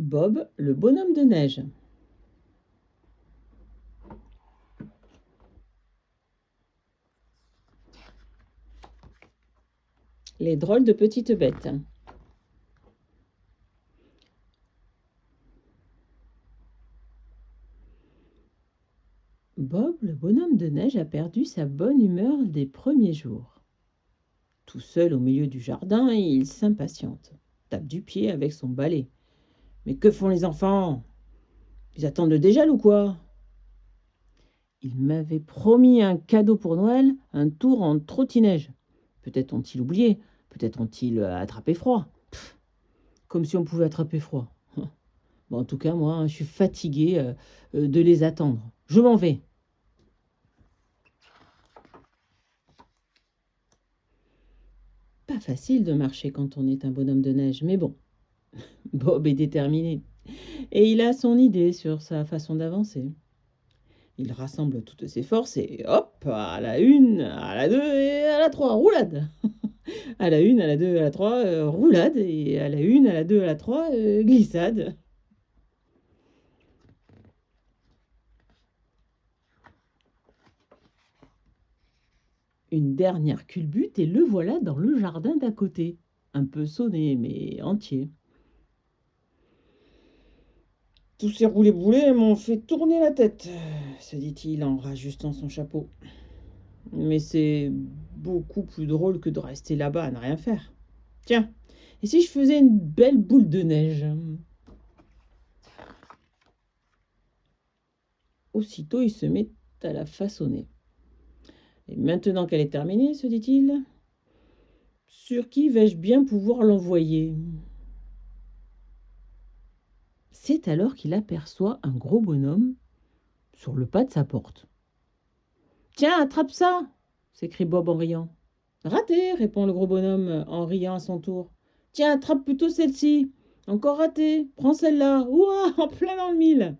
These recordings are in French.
Bob, le bonhomme de neige. Les drôles de petites bêtes. Bob, le bonhomme de neige, a perdu sa bonne humeur des premiers jours. Tout seul au milieu du jardin, il s'impatiente, tape du pied avec son balai. Mais que font les enfants? Ils attendent le dégel ou quoi? Ils m'avaient promis un cadeau pour Noël, un tour en trottinette. Peut-être ont-ils oublié, peut-être ont-ils attrapé froid. Comme si on pouvait attraper froid. Bon, en tout cas, moi, je suis fatiguée de les attendre. Je m'en vais. Pas facile de marcher quand on est un bonhomme de neige, mais bon, Bob est déterminé. Et il a son idée sur sa façon d'avancer. Il rassemble toutes ses forces et hop, à la une, à la deux et à la trois, roulade. À la une, à la deux, à la trois, roulade. Et à la une, à la deux, à la trois, glissade. Une dernière culbute et le voilà dans le jardin d'à côté. Un peu sonné, mais entier. Tous ces roulés-boulés m'ont fait tourner la tête, se dit-il en rajustant son chapeau. Mais c'est beaucoup plus drôle que de rester là-bas à ne rien faire. Tiens, et si je faisais une belle boule de neige? Aussitôt, il se met à la façonner. Et maintenant qu'elle est terminée, se dit-il, sur qui vais-je bien pouvoir l'envoyer? C'est alors qu'il aperçoit un gros bonhomme sur le pas de sa porte. « Tiens, attrape ça !» s'écrie Bob en riant. « Raté !» répond le gros bonhomme en riant à son tour. « Tiens, attrape plutôt celle-ci. Encore raté. Prends celle-là. Ouah, en plein dans le mille. »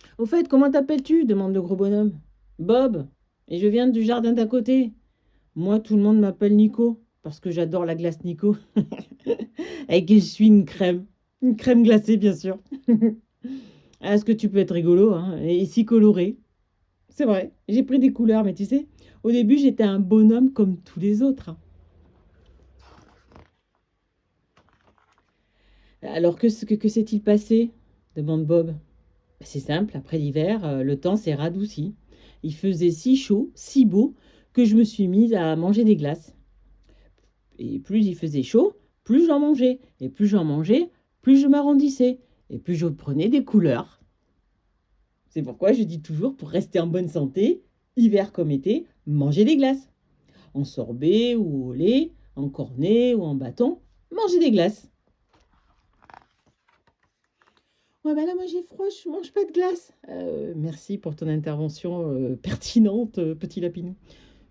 « Au fait, comment t'appelles-tu » demande le gros bonhomme. « Bob, et je viens du jardin d'à côté. Moi, tout le monde m'appelle Nico, parce que j'adore la glace Nico. Et que je suis une crème. Une crème glacée, bien sûr. Est-ce que tu peux être rigolo, hein, et si coloré? C'est vrai, j'ai pris des couleurs, mais tu sais, au début, j'étais un bonhomme comme tous les autres. Alors, que s'est-il passé demande Bob. C'est simple, après l'hiver, le temps s'est radouci. Il faisait si chaud, si beau, que je me suis mise à manger des glaces. Et plus il faisait chaud, plus j'en mangeais. Et plus j'en mangeais, plus je m'arrondissais. Et plus je prenais des couleurs. C'est pourquoi je dis toujours, pour rester en bonne santé, hiver comme été, mangez des glaces. En sorbet ou au lait, en cornet ou en bâton, mangez des glaces. Ouais, ben là, moi j'ai froid, je mange pas de glace. Merci pour ton intervention pertinente, petit lapinou.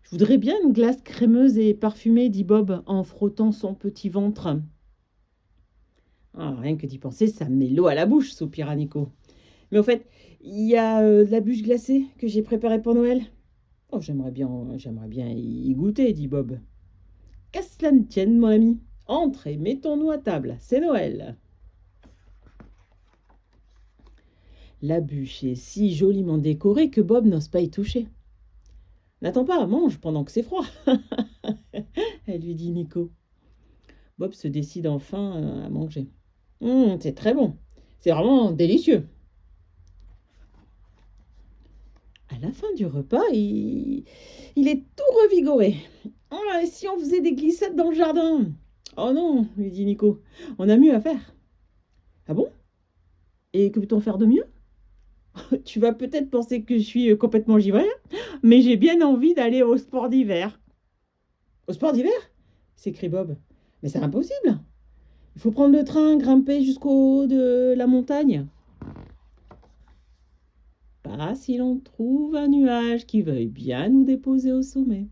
Je voudrais bien une glace crémeuse et parfumée, dit Bob en frottant son petit ventre. Ah, rien que d'y penser, ça me met l'eau à la bouche, soupira Nico. Mais au fait, il y a de la bûche glacée que j'ai préparée pour Noël. Oh, j'aimerais bien y goûter, dit Bob. Qu'à cela ne tienne, mon ami. Entre et mettons-nous à table, c'est Noël. La bûche est si joliment décorée que Bob n'ose pas y toucher. N'attends pas, mange pendant que c'est froid, elle lui dit Nico. Bob se décide enfin à manger. C'est très bon, c'est vraiment délicieux. À la fin du repas, il est tout revigoré. Oh, et si on faisait des glissades dans le jardin? Oh non, lui dit Nico, on a mieux à faire. Ah bon? Et que peut-on faire de mieux? Tu vas peut-être penser que je suis complètement givrée, mais j'ai bien envie d'aller au sport d'hiver. Au sport d'hiver? S'écrie Bob. Mais c'est impossible. Il faut prendre le train, grimper jusqu'au haut de la montagne. Pas si l'on trouve un nuage qui veuille bien nous déposer au sommet.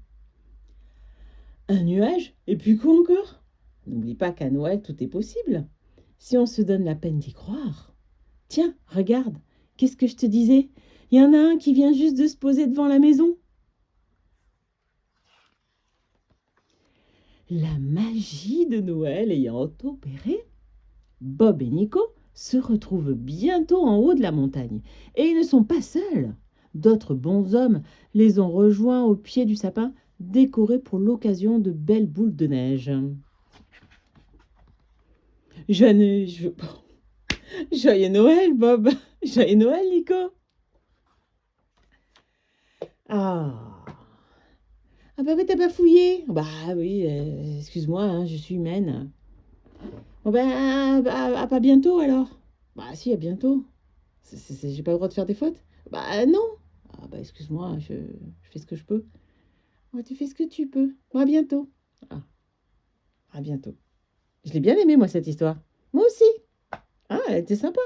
Un nuage? Et puis quoi encore? N'oublie pas qu'à Noël, tout est possible. Si on se donne la peine d'y croire. Tiens, regarde, qu'est-ce que je te disais? Il y en a un qui vient juste de se poser devant la maison. La magie de Noël ayant opéré, Bob et Nico se retrouvent bientôt en haut de la montagne. Et ils ne sont pas seuls. D'autres bons hommes les ont rejoints au pied du sapin, décoré pour l'occasion de belles boules de neige. Joyeux Noël, Bob. Joyeux Noël, Nico. Ah. Ah bah t'as pas fouillé. Bah oui, excuse-moi, hein, je suis humaine. Bon à pas bientôt alors. Bah si, à bientôt. J'ai pas le droit de faire des fautes. Bah non. Ah bah excuse-moi, je fais ce que je peux. Ouais, tu fais ce que tu peux. Bon, à bientôt. Ah, à bientôt. Je l'ai bien aimé, moi, cette histoire. Moi aussi. Ah, elle était sympa.